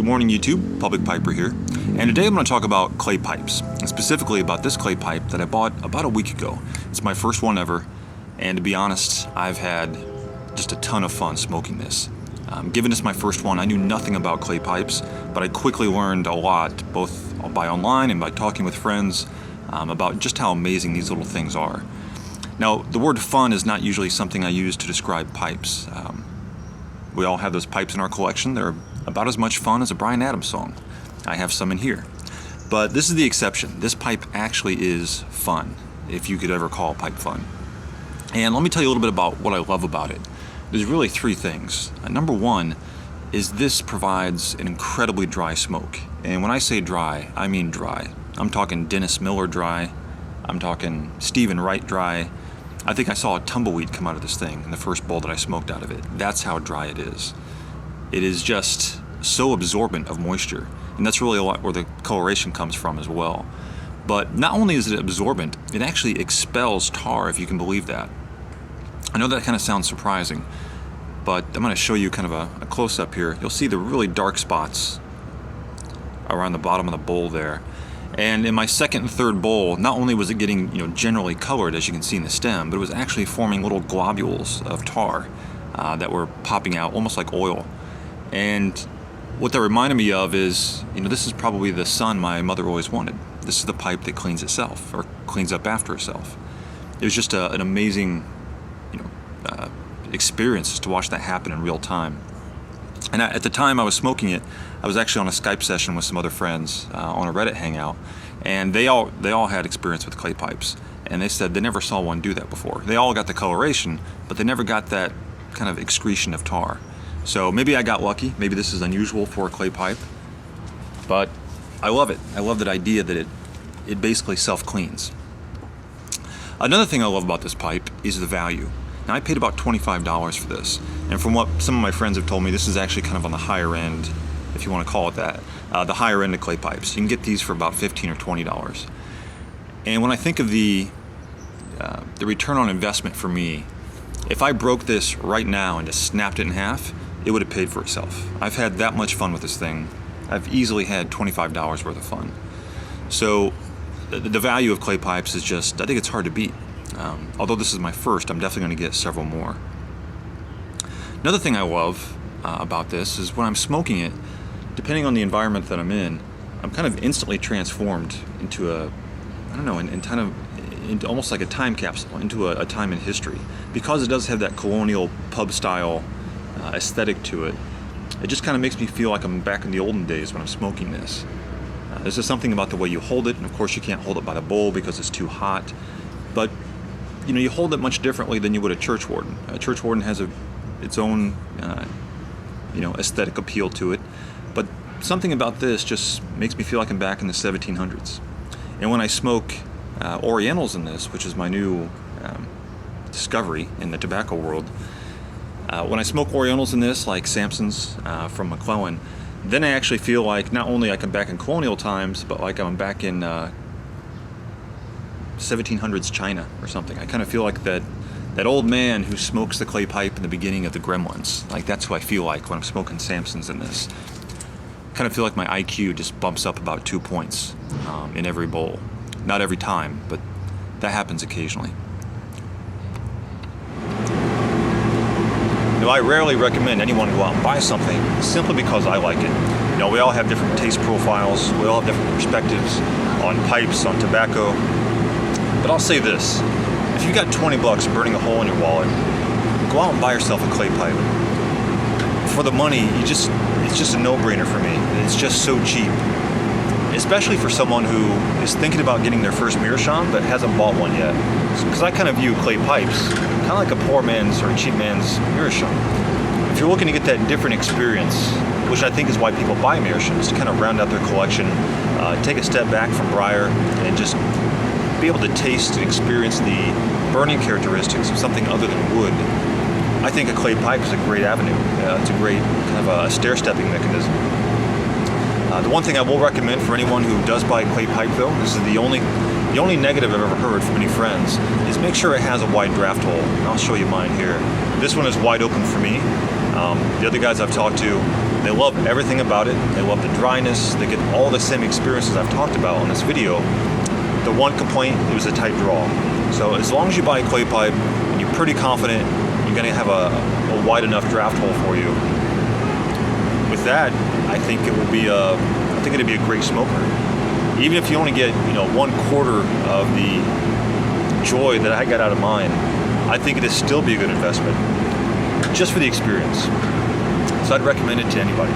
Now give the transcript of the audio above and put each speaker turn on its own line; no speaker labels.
Good morning, YouTube. Public Piper here. And today I'm going to talk about clay pipes, and specifically about this clay pipe that I bought about a week ago. It's my first one ever, and to be honest, I've had just a ton of fun smoking this. Given this my first one, I knew nothing about clay pipes, but I quickly learned a lot, both by online and by talking with friends, about just how amazing these little things are. Now, the word fun is not usually something I use to describe pipes. We all have those pipes in our collection. They're about as much fun as a Bryan Adams song. I have some in here. But this is the exception. This pipe actually is fun, if you could ever call a pipe fun. And let me tell you a little bit about what I love about it. There's really three things. Number one is this provides an incredibly dry smoke. And when I say dry, I mean dry. I'm talking Dennis Miller dry. I'm talking Stephen Wright dry. I think I saw a tumbleweed come out of this thing in the first bowl that I smoked out of it. That's how dry it is. It is just so absorbent of moisture, and that's really a lot where the coloration comes from as well. But not only is it absorbent, it actually expels tar, if you can believe that. I know that kind of sounds surprising, but I'm going to show you kind of a close-up here. You'll see the really dark spots around the bottom of the bowl there. And in my second and third bowl, not only was it getting generally colored, as you can see in the stem, but it was actually forming little globules of tar that were popping out almost like oil. And what that reminded me of is, this is probably the sun my mother always wanted. This is the pipe that cleans itself, or cleans up after itself. It was just an amazing, experience to watch that happen in real time. And at the time I was smoking it, I was actually on a Skype session with some other friends on a Reddit hangout, and they all had experience with clay pipes, and they said they never saw one do that before. They all got the coloration, but they never got that kind of excretion of tar. So maybe I got lucky. Maybe this is unusual for a clay pipe, but I love it. I love that idea that it basically self-cleans. Another thing I love about this pipe is the value. Now, I paid about $25 for this, and from what some of my friends have told me, this is actually kind of on the higher end, if you want to call it that, the higher end of clay pipes. You can get these for about $15 or $20. And when I think of the return on investment for me, if I broke this right now and just snapped it in half, it would have paid for itself. I've had that much fun with this thing. I've easily had $25 worth of fun. So the value of clay pipes is just, I think it's hard to beat. Although this is my first, I'm definitely going to get several more. Another thing I love about this is when I'm smoking it, depending on the environment that I'm in, I'm kind of instantly transformed into into almost like a time capsule, into a time in history. Because it does have that colonial pub style aesthetic to it, it just kind of makes me feel like I'm back in the olden days when I'm smoking this. There's just something about the way you hold it, and of course you can't hold it by the bowl because it's too hot, but you hold it much differently than you would a church warden. A church warden has its own aesthetic appeal to it, but something about this just makes me feel like I'm back in the 1700s. And when I smoke Orientals in this, which is my new discovery in the tobacco world, when I smoke Orientals in this, like Samson's from McClelland, then I actually feel like not only like I'm back in colonial times, but like I'm back in 1700s China or something. I kind of feel like that old man who smokes the clay pipe in the beginning of the Gremlins. Like, that's who I feel like when I'm smoking Samson's in this. Kind of feel like my IQ just bumps up about 2 points in every bowl. Not every time, but that happens occasionally. Now, I rarely recommend anyone go out and buy something simply because I like it. We all have different taste profiles. We all have different perspectives on pipes, on tobacco. But I'll say this. If you got 20 bucks burning a hole in your wallet, go out and buy yourself a clay pipe. For the money, it's just a no-brainer for me. It's just so cheap. Especially for someone who is thinking about getting their first meerschaum but hasn't bought one yet. Because I kind of view clay pipes kind of like a poor man's or a cheap man's meerschaum. If you're looking to get that different experience, which I think is why people buy meerschaums, to kind of round out their collection, take a step back from briar and just be able to taste and experience the burning characteristics of something other than wood, I think a clay pipe is a great avenue. It's a great kind of a stair-stepping mechanism. The one thing I will recommend for anyone who does buy a clay pipe, though, this is the only negative I've ever heard from any friends, is make sure it has a wide draft hole. And I'll show you mine here. This one is wide open for me. The other guys I've talked to, They love everything about it. They love the dryness. They get all the same experiences I've talked about on this video. The one complaint, it was a tight draw. So as long as you buy a clay pipe and you're pretty confident you're going to have a wide enough draft hole for you, with that, I think it'll be a great smoker. Even if you only get 1/4 of the joy that I got out of mine, I think it'd still be a good investment just for the experience. So I'd recommend it to anybody.